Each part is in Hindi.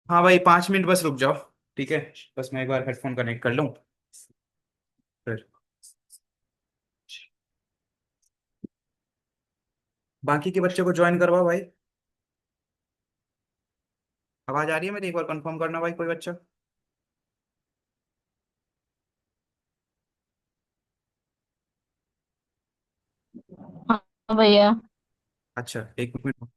हाँ भाई, 5 मिनट बस रुक जाओ। ठीक है। बस मैं एक बार हेडफोन कनेक्ट कर लूँ फिर। बाकी के बच्चों को ज्वाइन करवाओ भाई। आवाज आ रही है मेरी? एक बार कंफर्म करना भाई, कोई बच्चा। हाँ भैया। अच्छा, 1 मिनट।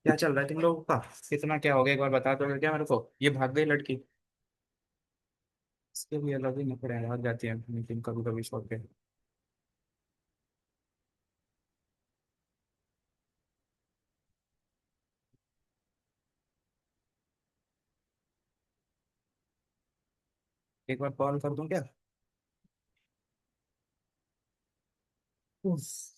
क्या चल रहा है तुम लोगों का? कितना क्या हो गया, एक बार बता दो क्या मेरे को? ये भाग गई लड़की। इसके भी अलग ही नखरे हैं, भाग जाती है मीटिंग कभी कभी छोड़ के। एक बार कॉल कर दूं क्या? उफ।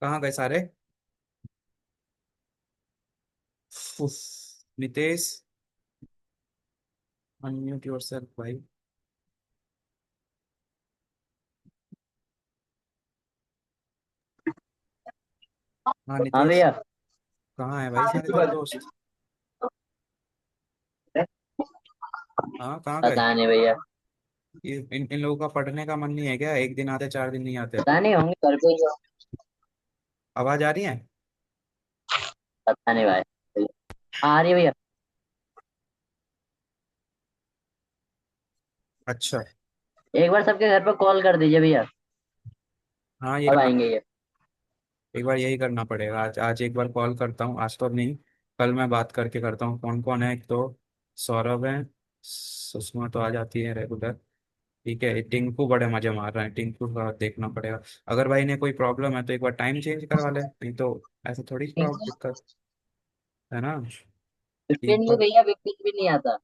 कहाँ गए सारे? उफ। नितेश, अनम्यूट योरसेल्फ भाई। हाँ हाँ नितेश। भैया। कहाँ है भाई सारे तेरे दोस्त? हाँ, कहाँ गए? पता नहीं भैया। इन इन लोगों का पढ़ने का मन नहीं है क्या? एक दिन आते, 4 दिन नहीं आते। पता नहीं, होंगे घर पे ही हो। आवाज आ रही है? पता नहीं भाई। हाँ, आ रही है भैया। अच्छा। एक बार सबके घर पर कॉल कर दीजिए भैया। हाँ, ये अब करना। आएंगे ये। एक बार यही करना पड़ेगा। आज आज एक बार कॉल करता हूँ, आज तो नहीं। कल मैं बात करके करता हूँ कौन कौन है। एक तो सौरभ है, सुषमा तो आ जाती है रेगुलर। ठीक है, टिंकू बड़े मजे मार रहे हैं, टिंकू का देखना पड़ेगा। अगर भाई ने कोई प्रॉब्लम है तो एक बार टाइम चेंज करवा ले, नहीं तो ऐसे थोड़ी प्रॉब्लम दिक्कत है ना। एक विपिन भी बार। भैया, विपिन भी नहीं आता।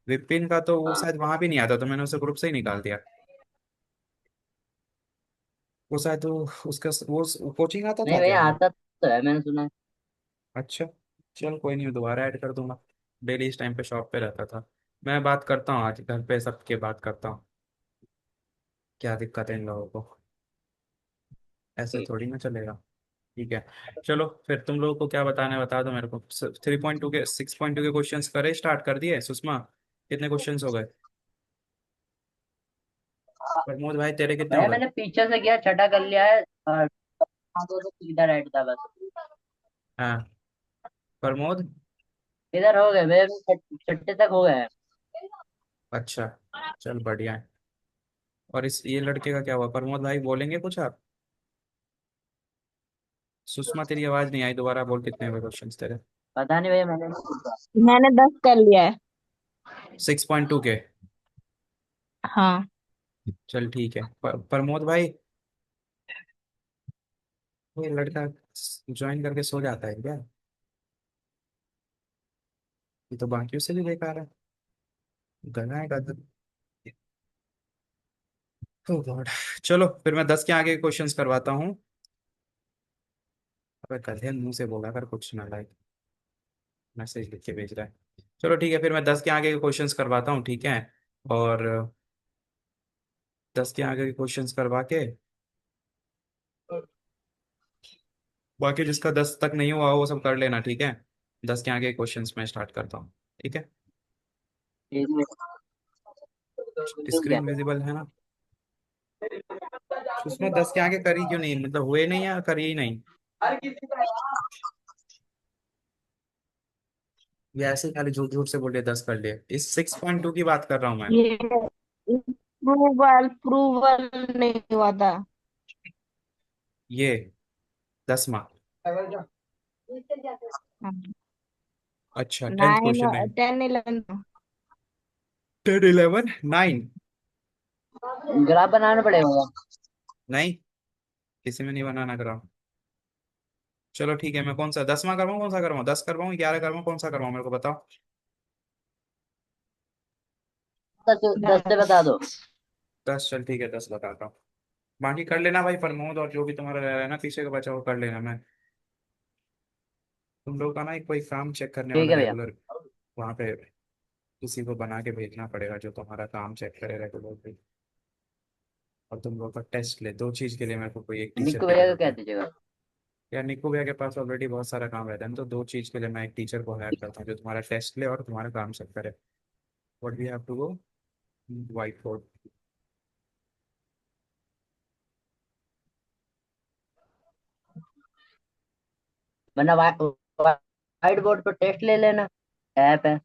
विपिन का तो वो हाँ। शायद वहां भी नहीं आता, तो मैंने उसे ग्रुप से ही निकाल दिया। वो शायद उसका वो कोचिंग आता नहीं था क्या? भैया, आता तो है, मैंने सुना है। अच्छा। चल कोई नहीं, मैं दोबारा ऐड कर दूंगा। डेली इस टाइम पे शॉप पे रहता था। मैं बात करता हूँ आज घर पे सबके बात करता हूँ। क्या दिक्कत है इन लोगों को? ऐसे थोड़ी ना चलेगा। ठीक है। चलो फिर, तुम लोगों को क्या बताना है बता दो मेरे को। 3.2 के 6.2 के क्वेश्चंस करे, स्टार्ट कर दिए सुषमा? कितने क्वेश्चंस हो गए? प्रमोद भाई, तेरे कितने हो भैया गए? मैंने पीछे से किया, छठा कर लिया है। आगे से सीधा राइट था बस। हाँ। प्रमोद। इधर हो गए भैया, छठे तक हो गए हैं। अच्छा। चल बढ़िया है। और इस ये लड़के का क्या हुआ? प्रमोद भाई बोलेंगे कुछ आप? सुषमा, तेरी आवाज नहीं आई, दोबारा बोल, कितने हुए क्वेश्चंस तेरे? पता नहीं भैया, मैंने नहीं पूछा। मैंने 10 कर लिया है। 6.2 के? हाँ। चल ठीक है, प्रमोद भाई, ये लड़का ज्वाइन करके सो जाता है क्या? ये तो बाकियों से भी बेकार है, गधा है गधा। Oh God। चलो फिर मैं 10 के आगे क्वेश्चंस करवाता हूँ। अबे गधे मुंह से बोला कर कुछ ना, लाइक मैसेज लिख के भेज रहा है। चलो ठीक है, फिर मैं 10 के आगे के क्वेश्चंस करवाता हूँ, ठीक है। और 10 के आगे के क्वेश्चंस करवा के बाकी जिसका 10 तक नहीं हुआ वो सब कर लेना, ठीक है। 10 के आगे क्वेश्चंस मैं स्टार्ट करता हूँ, ठीक है। ठीक है। ठीक है। स्क्रीन विजिबल है ना? उसमें 10 के आगे करी क्यों नहीं, मतलब हुए नहीं या करी ही नहीं? ये ऐसे ही खाली झूठ झूठ से बोले 10 कर लिए, इस 6.2 की बात कर रहा हूँ मैं। ये प्रूवल प्रूवल नहीं हुआ था। ये 10वां। अच्छा, 10th 9 क्वेश्चन नहीं। 10 11 10 11 9। ग्राफ बनाना पड़ेगा। नहीं, किसी में नहीं बनाना करा। चलो ठीक है, मैं कौन सा 10वां करवाऊँ, कौन सा करवाऊँ, 10 करवाऊँ, 11 करवाऊँ, कौन सा करवाऊँ मेरे को बताओ। 10 से 10। बता दो। 10, चल ठीक है, 10 बताता हूँ। बाकी कर लेना भाई, प्रमोद और जो भी तुम्हारा रह रहा है ना पीछे का बचा वो कर लेना। मैं तुम लोग का ना एक कोई काम चेक करने ठीक वाला है भैया। रेगुलर, वहाँ पे किसी को बना के भेजना पड़ेगा जो तुम्हारा काम चेक करे रेगुलर पे। और तुम लोग का टेस्ट ले, दो चीज के लिए मेरे को कोई एक टीचर निक्कू की भैया को जरूरत कह है। दीजिएगा। यार निक्कू भैया के पास ऑलरेडी बहुत सारा काम रहता है ना, तो दो चीज के लिए मैं एक टीचर को हायर करता हूँ जो तुम्हारा टेस्ट ले और तुम्हारा काम चेक करे। What we have to go, whiteboard. वरना व्हाइट बोर्ड पर टेस्ट ले लेना। ऐप है।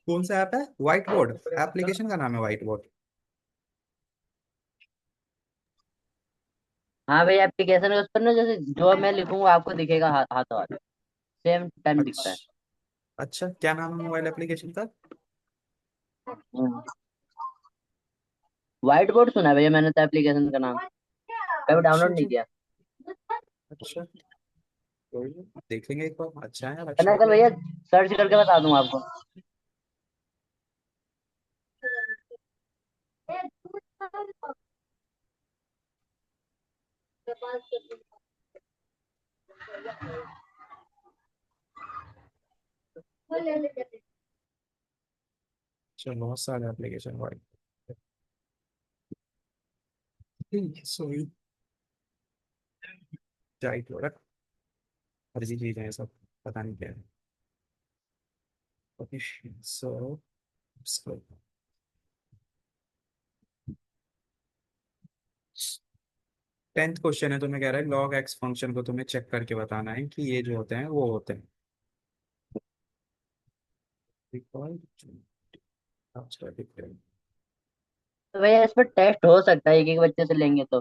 कौन सा ऐप है? White board? एप्लीकेशन का नाम है व्हाइट बोर्ड? हाँ भैया, एप्लीकेशन है उस पर ना, जैसे जो मैं लिखूंगा आपको दिखेगा हाथों हाथ। सेम टाइम दिखता है। अच्छा। अच्छा, क्या नाम है मोबाइल एप्लीकेशन का? व्हाइट बोर्ड सुना है भैया मैंने तो एप्लीकेशन का नाम। कभी अच्छा डाउनलोड नहीं जी। किया। अच्छा, कोई नहीं, देखेंगे एक बार, अच्छा है यार, अच्छा वरना कल आइडिया भैया है। सर्च करके बता दूंगा आपको। चलो बहुत सारे एप्लीकेशन व्हाइट, सॉरी, जाइट प्रोडक्ट, फर्जी चीज है ये सब, पता नहीं क्या है। ओके, सो 10th क्वेश्चन है, तुम्हें कह रहा है लॉग एक्स फंक्शन को तुम्हें चेक करके बताना है कि ये जो होते हैं वो होते हैं। Recall, after declaring। तो भैया इस पर टेस्ट हो सकता है, एक एक बच्चे से लेंगे तो।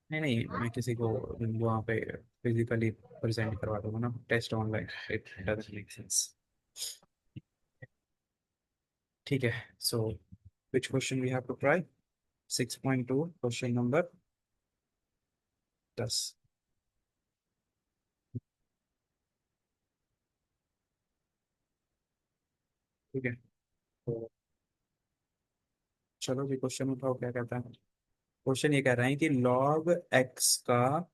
नहीं नहीं, मैं किसी को वहाँ पे फिजिकली प्रेजेंट करवा दूंगा ना, test online, it doesn't make sense. ठीक है, so which question we have to try? 6.2 question number 10। ठीक है, तो चलो जी क्वेश्चन उठाओ, क्या कहता है क्वेश्चन? ये कह रहा है कि लॉग एक्स का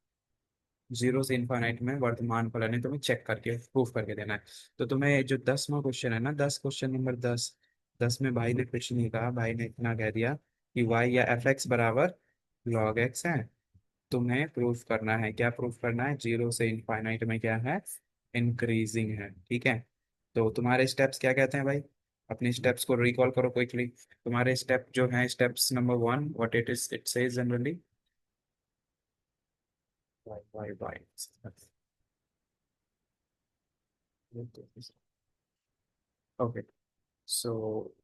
0 से इनफाइनाइट में वर्तमान फलन है, तुम्हें चेक करके प्रूफ करके देना है। तो तुम्हें जो 10वां क्वेश्चन है ना, 10 क्वेश्चन नंबर 10, 10 में भाई ने कुछ नहीं कहा, भाई ने इतना कह दिया कि वाई या एफ एक्स बराबर लॉग एक्स है। तुम्हें प्रूफ करना है, क्या प्रूफ करना है? 0 से इनफाइनाइट में क्या है? इंक्रीजिंग है, ठीक है। तो तुम्हारे स्टेप्स क्या कहते हैं भाई? अपने स्टेप्स को रिकॉल करो क्विकली। तुम्हारे स्टेप जो है, steps number 1, what it is, it says generally why okay. So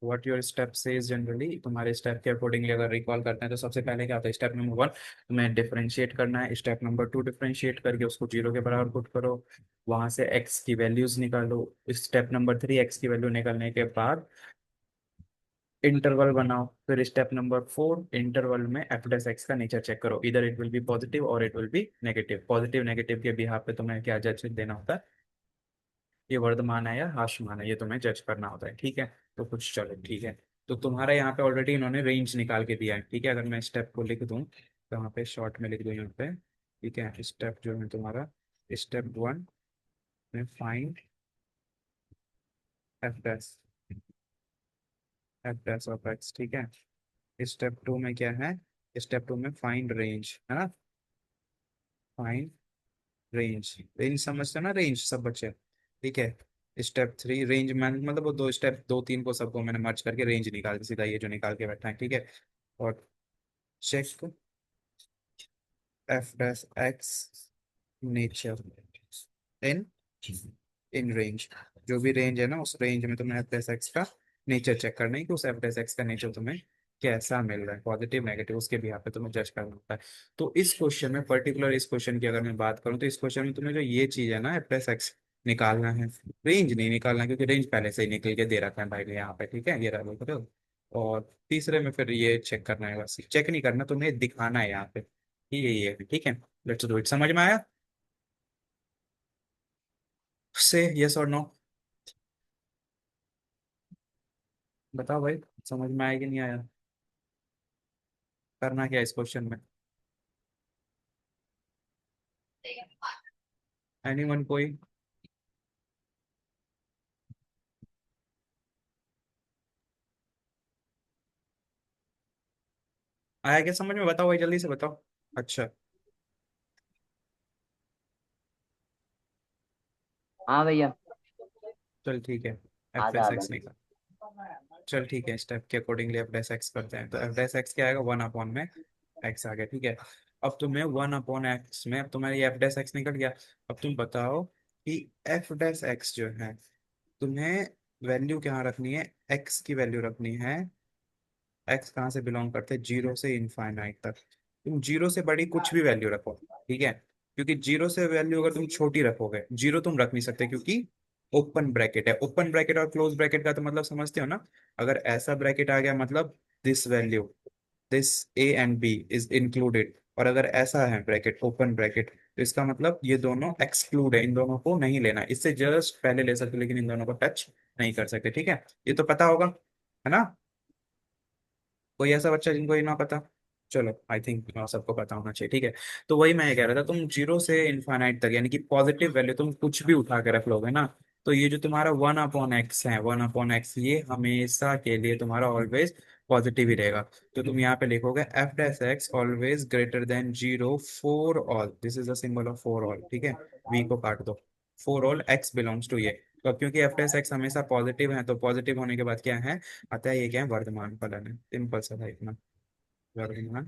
what your step says generally, तुम्हारे स्टेप के अकॉर्डिंगली अगर रिकॉल करते हैं तो सबसे पहले क्या होता है? स्टेप नंबर 1 तुम्हें डिफरेंशिएट करना है, स्टेप नंबर 2 डिफरेंशिएट करके उसको 0 के बराबर पुट करो, वहां से एक्स की वैल्यूज निकालो। स्टेप नंबर 3 एक्स की वैल्यू निकालने के बाद इंटरवल बनाओ, फिर स्टेप नंबर 4, इंटरवल में एफ डेस एक्स का नेचर चेक करो, इधर इट विल बी पॉजिटिव और it will be negative. Positive negative के बिहाफ पे तुम्हें क्या जज देना होता है, ये वर्धमान है या ह्रासमान है, ये तुम्हें जज करना होता है, ठीक है। तो कुछ चलो ठीक है। तो तुम्हारा यहाँ पे ऑलरेडी इन्होंने रेंज निकाल के दिया है, ठीक है। अगर मैं स्टेप को लिख दूँ तो यहाँ पे शॉर्ट में लिख दूँ यहाँ पे, ठीक है। स्टेप जो है तुम्हारा, स्टेप 1 में find F dash, F dash of x, ठीक है। स्टेप 2 में क्या है, स्टेप 2 में फाइंड रेंज, है ना, फाइंड रेंज। रेंज समझते हो ना, रेंज सब बच्चे, ठीक है। स्टेप 3 रेंज मैन, मतलब वो दो स्टेप, दो तीन को सबको मैंने मर्ज करके रेंज निकाल के सीधा ये जो निकाल के बैठा है, ठीक है। और check f dash x nature in in range, जो भी रेंज है ना उस रेंज में तुम्हें एफ डैश एक्स का नेचर चेक करना है कि उस एफ डैश एक्स का नेचर तुम्हें कैसा मिल रहा है, पॉजिटिव नेगेटिव, उसके भी यहाँ पे तुम्हें जज करना होता है। तो इस क्वेश्चन में पर्टिकुलर, इस क्वेश्चन की अगर मैं बात करूँ तो इस क्वेश्चन में तुम्हें जो ये चीज है ना एफ डैश एक्स निकालना है, रेंज नहीं निकालना, क्योंकि रेंज पहले से ही निकल के दे रखा है भाई ने यहाँ पे, ठीक है, ये रहा देख रहे हो। और तीसरे में फिर ये चेक करना है, बस चेक नहीं करना, तुम्हें दिखाना है यहाँ पे कि ये है, ठीक है। लेट्स डू इट, समझ में आया, से यस और नो, बताओ भाई, समझ में आया कि नहीं आया, करना क्या है इस क्वेश्चन में, एनीवन कोई, आया क्या समझ में, बताओ भाई जल्दी से बताओ। अच्छा, हाँ भैया। चल ठीक है, एफ आधा एस आधा। एक्स निकाल, चल ठीक है, स्टेप के अकॉर्डिंगली एफ डैश एक्स करते हैं। तो एफ डैश एक्स क्या आएगा, 1 अपॉन में एक्स आ गया, ठीक है। अब तुम्हें 1 अपॉन एक्स में, अब तुम्हारा ये एफ डैश एक्स निकल गया। अब तुम बताओ कि एफ डैश एक्स जो है, तुम्हें वैल्यू क्या रखनी है, एक्स की वैल्यू रखनी है, एक्स कहाँ से बिलोंग करते हैं, जीरो से इनफाइनाइट तक। तुम जीरो से बड़ी कुछ भी वैल्यू रखो, ठीक है, क्योंकि जीरो से वैल्यू अगर तुम छोटी रखोगे, जीरो तुम रख नहीं सकते क्योंकि ओपन ब्रैकेट है। ओपन ब्रैकेट और क्लोज ब्रैकेट का तो मतलब समझते हो ना, अगर ऐसा ब्रैकेट आ गया मतलब this value, this a and b is included, और अगर ऐसा है ब्रैकेट, ओपन ब्रैकेट, तो इसका मतलब ये दोनों एक्सक्लूड है, इन दोनों को नहीं लेना, इससे जस्ट पहले ले सकते हो, लेकिन इन दोनों को टच नहीं कर सकते, ठीक है। ये तो पता होगा, है ना। कोई ऐसा बच्चा जिनको ये ना पता, चलो आई थिंक सबको पता होना चाहिए, ठीक है। तो वही मैं ये कह रहा था, तुम जीरो से इन्फानाइट तक, यानी कि पॉजिटिव वैल्यू तुम कुछ भी उठा के रख लोगे ना, तो ये जो तुम्हारा 1 अपॉन एक्स है, 1 अपॉन एक्स, ये हमेशा के लिए तुम्हारा ऑलवेज पॉजिटिव ही रहेगा। तो तुम यहाँ पे लिखोगे f dash x always greater than zero for all, this is the symbol of for all, ठीक है। वी को काट दो, for all x belongs to ये। तो अब क्योंकि एफ डैश एक्स हमेशा पॉजिटिव है, तो पॉजिटिव होने के बाद क्या है, अतः ये क्या है, वर्धमान फलन है, सिंपल सा था इतना, वर्धमान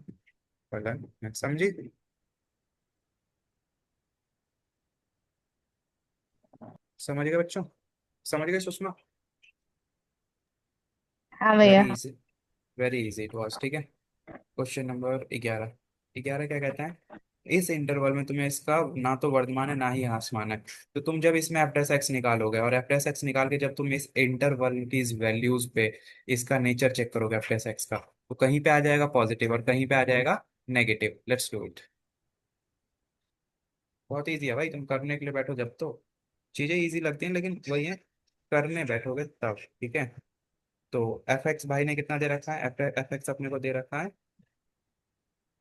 फलन है, समझी, समझ गए बच्चों, समझ गए सुषमा, हाँ वेरी भैया। Easy, very easy it was, ठीक है। क्वेश्चन नंबर 11, 11 क्या कहता है, इस इंटरवल में तुम्हें इसका ना तो वर्धमान है ना ही ह्रासमान है। तो तुम जब इसमें एफ डैश एक्स निकालोगे, और एफ डैश एक्स निकाल के जब तुम इस इंटरवल की वैल्यूज पे इसका नेचर चेक करोगे एफ डैश एक्स का, तो कहीं पे आ जाएगा पॉजिटिव और कहीं पे आ जाएगा नेगेटिव। लेट्स डू इट, बहुत इजी है भाई, तुम करने के लिए बैठो जब तो चीजें इजी लगती हैं, लेकिन वही है, करने बैठोगे तब, ठीक है। तो एफ एक्स भाई ने कितना दे रखा है, एफ एफ एक्स अपने को दे रखा है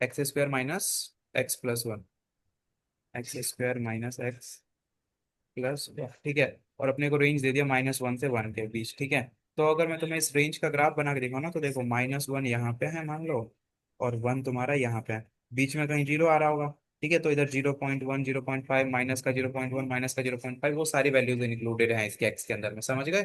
x square minus x plus one, x square minus x plus, ठीक है। और अपने को रेंज दे दिया -1 से 1 के बीच, ठीक है। तो अगर मैं तुम्हें इस रेंज का ग्राफ बना के दिखाऊं ना, तो देखो -1 यहाँ पे है मान लो, और 1 तुम्हारा यहाँ पे है, बीच में कहीं जीरो आ रहा होगा, ठीक है। तो इधर 0.1, 0.5, माइनस का 0.1, माइनस का 0.5, वो सारी वैल्यूज इंक्लूडेड हैं इसके एक्स के अंदर में, समझ गए,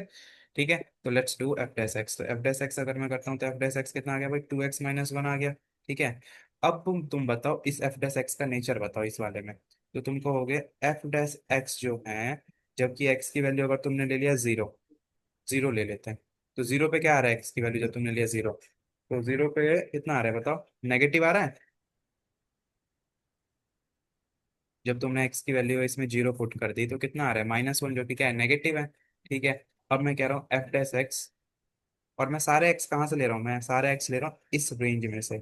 ठीक है। तो let's do F dash x. तो एफ डैश एक्स अगर मैं करता हूँ तो एफ डैश एक्स कितना आ गया भाई, 2x - 1 आ गया, ठीक है। अब तुम बताओ इस एफ डैश एक्स का नेचर बताओ इस वाले में। तो तुम कहोगे एफ डैश एक्स जो है, जबकि एक्स की वैल्यू अगर तुमने ले लिया जीरो, जीरो ले लेते हैं, तो जीरो पे क्या आ रहा है एक्स की वैल्यू जब तुमने लिया जीरो, तो जीरो पे कितना आ रहा है बताओ, नेगेटिव आ रहा है। जब तुमने एक्स की वैल्यू इसमें जीरो पुट कर दी तो कितना आ रहा है, -1, जो कि क्या है, नेगेटिव है, ठीक है। अब मैं कह रहा हूँ एफ डैश एक्स और मैं सारे एक्स कहाँ से ले रहा हूँ, मैं सारे एक्स ले रहा हूँ इस रेंज में से,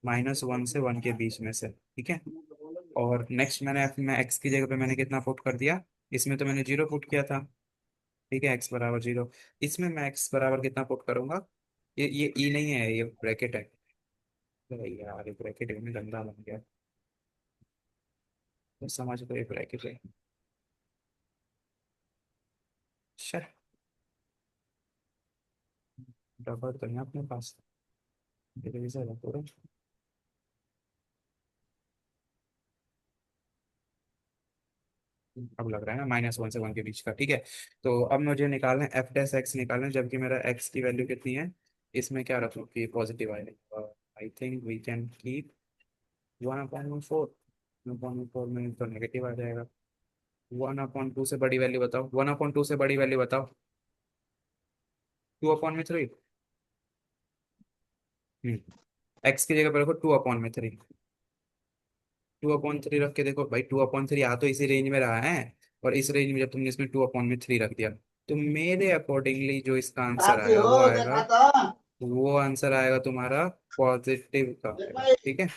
-1 से 1 के बीच में से, ठीक है। और नेक्स्ट मैं एक्स की जगह पे मैंने कितना पुट कर दिया, इसमें तो मैंने 0 पुट किया था, ठीक है, एक्स बराबर 0। इसमें मैं एक्स बराबर कितना पुट करूंगा, ये ई नहीं है, ये ब्रैकेट है। अरे यार ये ब्रैकेट में गंदा बन गया, तो समझ लो ये ब्रैकेट है। शट, डबल तो नहीं अपने पास, इरेजर है पूरा। अब लग रहा है ना -1 से 1 के बीच का, ठीक है। तो अब मुझे निकालना है एफ डैश एक्स निकालना है, जबकि मेरा एक्स की वैल्यू कितनी है, इसमें क्या रखूँ कि पॉजिटिव आए। I think we can keep 1/4। 1/4 में तो नेगेटिव आ जाएगा। 1/2 से बड़ी वैल्यू बताओ, 1/2 से बड़ी वैल्यू बताओ। 2/3। एक्स की जगह पर रखो 2/3। 2/3 रख के देखो भाई, 2/3 आ तो इसी रेंज में रहा है, और इस रेंज में जब तुमने इसमें 2/3 रख दिया, तो मेरे अकॉर्डिंगली जो इसका आंसर आते आएगा वो हो आएगा, देखा तो। वो आंसर आएगा तुम्हारा पॉजिटिव का आएगा, ठीक है।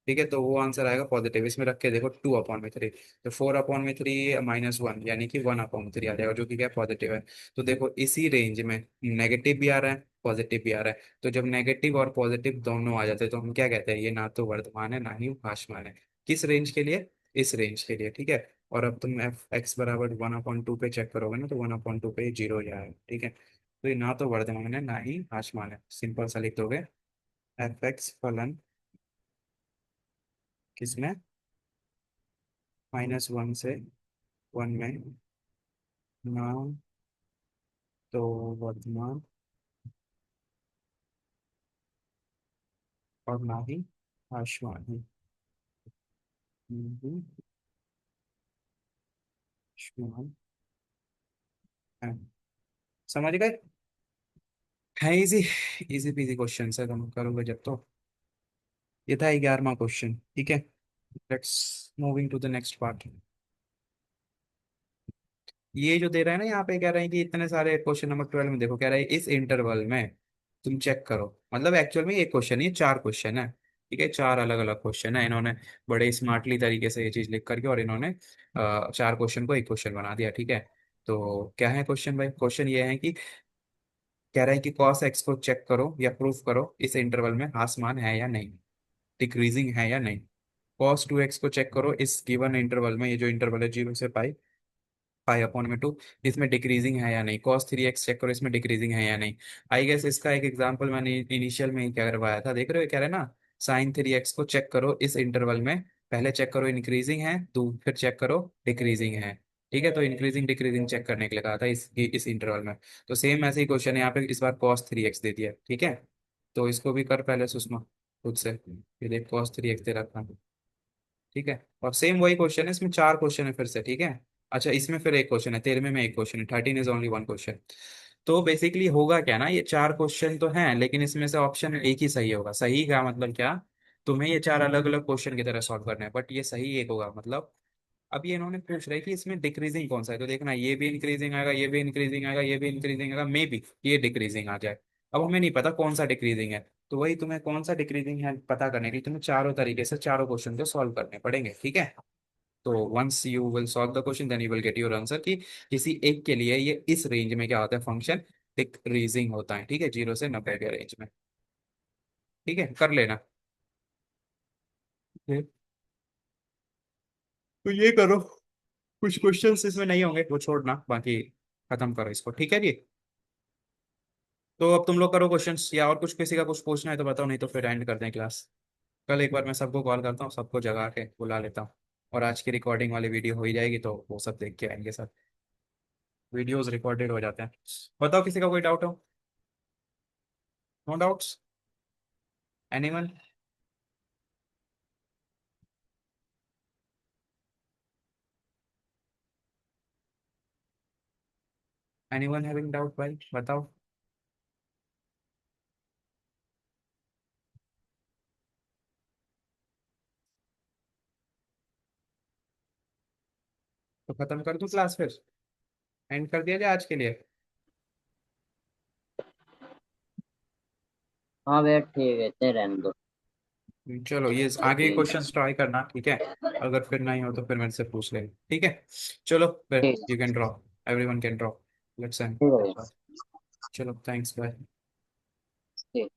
ठीक है, तो वो आंसर आएगा पॉजिटिव, इसमें रख के देखो 2/3, तो 4/3 -1 यानी कि 1/3 आ जाएगा, जो कि क्या पॉजिटिव है। तो देखो इसी रेंज में नेगेटिव भी आ रहा है, पॉजिटिव भी आ रहा है, तो जब नेगेटिव और पॉजिटिव दोनों आ जाते हैं तो हम क्या कहते हैं, ये ना तो वर्तमान है ना ही भाषमान है। किस रेंज के लिए, इस रेंज के लिए, ठीक है। और अब तुम एफ एक्स बराबर 1/2 पे चेक करोगे ना, तो 1/2 पे 0 ही आएगा, ठीक है। तो ये ना तो वर्तमान है ना ही भाषमान है, सिंपल सा लिख दोगे, एफ एक्स फलन किसमें, -1 से 1 में, ना तो वर्तमान और ना ही आश्वानी, नहीं आश्वान है। समझ गए, है इजी, इजी पीजी क्वेश्चन है, तुम करोगे जब तो। ये था 11वां क्वेश्चन, ठीक है। Let's moving to the next part. ये जो दे रहा है ना यहाँ पे, कह रहे हैं कि इतने सारे क्वेश्चन नंबर 12 में देखो, कह रहा है इस इंटरवल में तुम चेक करो, मतलब एक्चुअल में एक क्वेश्चन, ये 4 क्वेश्चन है, ठीक है, 4 अलग अलग क्वेश्चन है, इन्होंने बड़े स्मार्टली तरीके से ये चीज लिख करके, और इन्होंने 4 क्वेश्चन को एक क्वेश्चन बना दिया, ठीक है। तो क्या है क्वेश्चन भाई, क्वेश्चन ये है कि कह रहा है कि cos x को चेक करो या प्रूफ करो इस इंटरवल में आसमान है या नहीं, डिक्रीजिंग है या नहीं। cos 2x को चेक करो इस गिवन इंटरवल में, ये जो इंटरवल है 0 से पाई, π/2, इसमें डिक्रीजिंग है या नहीं। cos 3x चेक करो इसमें डिक्रीजिंग है या नहीं। आई गेस इसका एक एग्जांपल मैंने इनिशियल में ही क्या करवाया था, देख रहे हो, कह रहे हैं ना, sin 3x को चेक करो इस इंटरवल में, पहले चेक करो इंक्रीजिंग है, तो फिर चेक करो डिक्रीजिंग है, ठीक है। तो इंक्रीजिंग डिक्रीजिंग चेक करने के लिए कहा था इस इंटरवल में। तो सेम ऐसे ही क्वेश्चन है यहाँ पे, इस बार cos 3x दे दिया, ठीक है। तो इसको भी कर पहले सुषमा खुद से, ये देख cos 3x दे रखा है, ठीक है। और सेम वही क्वेश्चन है, इसमें 4 क्वेश्चन है फिर से, ठीक है। अच्छा इसमें फिर एक क्वेश्चन है, 13वें में एक क्वेश्चन है, 13 इज ओनली 1 क्वेश्चन। तो बेसिकली होगा क्या ना, ये 4 क्वेश्चन तो हैं, लेकिन इसमें से ऑप्शन एक ही सही होगा। सही का मतलब क्या, तुम्हें ये 4 अलग अलग क्वेश्चन की तरह सॉल्व करना है, बट ये सही एक होगा मतलब। अब ये इन्होंने पूछ रहा है कि इसमें डिक्रीजिंग कौन सा है, तो देखना ये भी इंक्रीजिंग आएगा, ये भी इंक्रीजिंग आएगा, ये भी इंक्रीजिंग आएगा, मे बी ये डिक्रीजिंग आ जाए। अब हमें नहीं पता कौन सा डिक्रीजिंग है, तो वही तुम्हें कौन सा डिक्रीजिंग है पता करने के लिए तुम्हें चारों तरीके से चारों क्वेश्चन को सॉल्व करने पड़ेंगे, ठीक है। तो once you will solve the question then you will get your answer, कि किसी एक के लिए ये इस रेंज में क्या होता है, फंक्शन डिक्रीजिंग होता है, ठीक है, 0 से 90 के रेंज में, ठीक है, कर लेना। तो ये करो, कुछ क्वेश्चंस इसमें नहीं होंगे वो छोड़ना, बाकी खत्म करो इसको, ठीक है जी। तो अब तुम लोग करो क्वेश्चंस, या और कुछ किसी का कुछ पूछना है तो बताओ, नहीं तो फिर एंड करते हैं क्लास। कल एक बार मैं सबको कॉल करता हूँ, सबको जगा के बुला लेता हूँ, और आज की रिकॉर्डिंग वाली वीडियो हो ही जाएगी, तो वो सब देख के आएंगे सब, वीडियोस रिकॉर्डेड हो जाते हैं। बताओ किसी का कोई डाउट हो, no doubts, anyone, anyone having doubt भाई बताओ। तो खत्म कर दूं क्लास फिर, एंड कर दिया जाए आज के लिए। हाँ भैया ठीक है, इतने रहने दो। चलो ये आगे के ठीक क्वेश्चंस ट्राई करना, ठीक है। अगर फिर नहीं हो तो फिर मेरे से पूछ लेंगे, ठीक है। चलो फिर ठीक you can draw, everyone can draw, let's end. ठीक है भैया। चलो थैंक्स, बाय। ठीक।